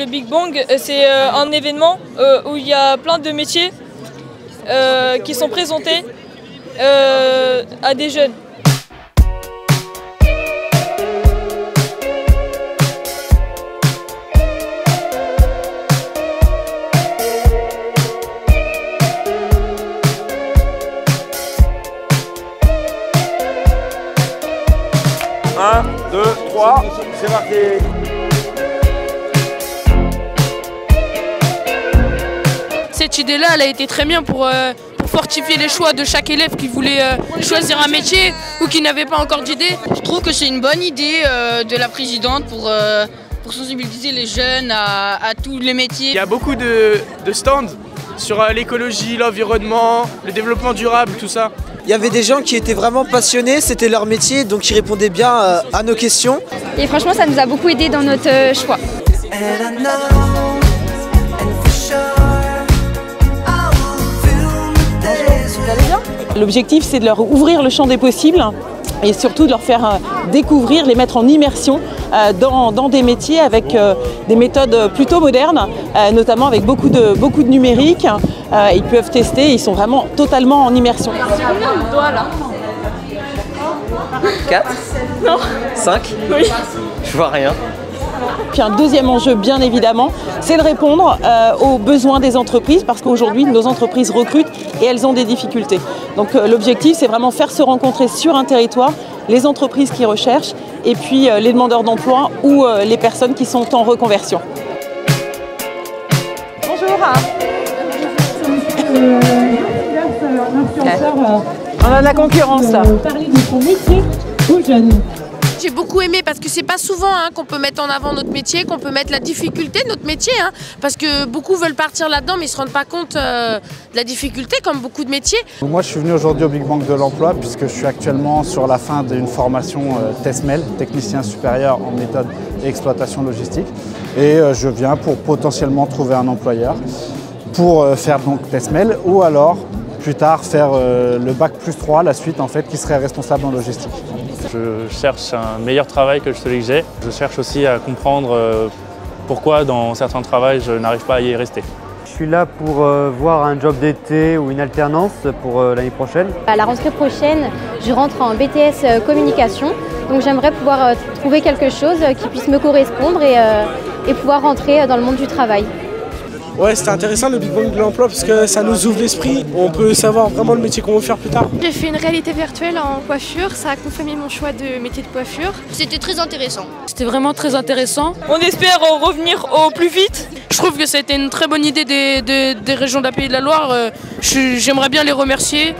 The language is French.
Le Big Bang, c'est un événement où il y a plein de métiers qui sont présentés à des jeunes. Un, deux, trois, c'est parti. Cette idée-là, elle a été très bien pour fortifier les choix de chaque élève qui voulait choisir un métier ou qui n'avait pas encore d'idée. Je trouve que c'est une bonne idée de la présidente pour sensibiliser les jeunes à tous les métiers. Il y a beaucoup de stands sur l'écologie, l'environnement, le développement durable, tout ça. Il y avait des gens qui étaient vraiment passionnés, c'était leur métier, donc ils répondaient bien à nos questions. Et franchement, ça nous a beaucoup aidé dans notre choix. L'objectif, c'est de leur ouvrir le champ des possibles et surtout de leur faire découvrir, les mettre en immersion dans des métiers avec des méthodes plutôt modernes, notamment avec beaucoup de numérique. Ils peuvent tester, ils sont vraiment totalement en immersion. 4 Non. 5 Oui. Je vois rien. Puis un deuxième enjeu, bien évidemment, c'est de répondre aux besoins des entreprises parce qu'aujourd'hui, nos entreprises recrutent et elles ont des difficultés. Donc l'objectif, c'est vraiment faire se rencontrer sur un territoire les entreprises qui recherchent et puis les demandeurs d'emploi ou les personnes qui sont en reconversion. Bonjour. On a de la concurrence là. Parler de son métier aux jeunes. J'ai beaucoup aimé parce que c'est pas souvent qu'on peut mettre en avant notre métier, qu'on peut mettre la difficulté de notre métier, parce que beaucoup veulent partir là-dedans mais ils se rendent pas compte de la difficulté comme beaucoup de métiers. Moi je suis venu aujourd'hui au Big Bang de l'emploi puisque je suis actuellement sur la fin d'une formation TESMEL, technicien supérieur en méthode et exploitation logistique, et je viens pour potentiellement trouver un employeur pour faire donc TESMEL ou alors plus tard faire le bac plus 3, la suite en fait, qui serait responsable en logistique. Je cherche un meilleur travail que celui que j'ai. Je cherche aussi à comprendre pourquoi dans certains travails je n'arrive pas à y rester. Je suis là pour voir un job d'été ou une alternance pour l'année prochaine. À la rentrée prochaine, je rentre en BTS communication, donc j'aimerais pouvoir trouver quelque chose qui puisse me correspondre et pouvoir rentrer dans le monde du travail. Ouais, c'était intéressant le Big Bang de l'emploi parce que ça nous ouvre l'esprit, on peut savoir vraiment le métier qu'on veut faire plus tard. J'ai fait une réalité virtuelle en coiffure, ça a confirmé mon choix de métier de coiffure. C'était très intéressant. C'était vraiment très intéressant. On espère revenir au plus vite. Je trouve que ça a été une très bonne idée des régions de la Pays de la Loire. J'aimerais bien les remercier.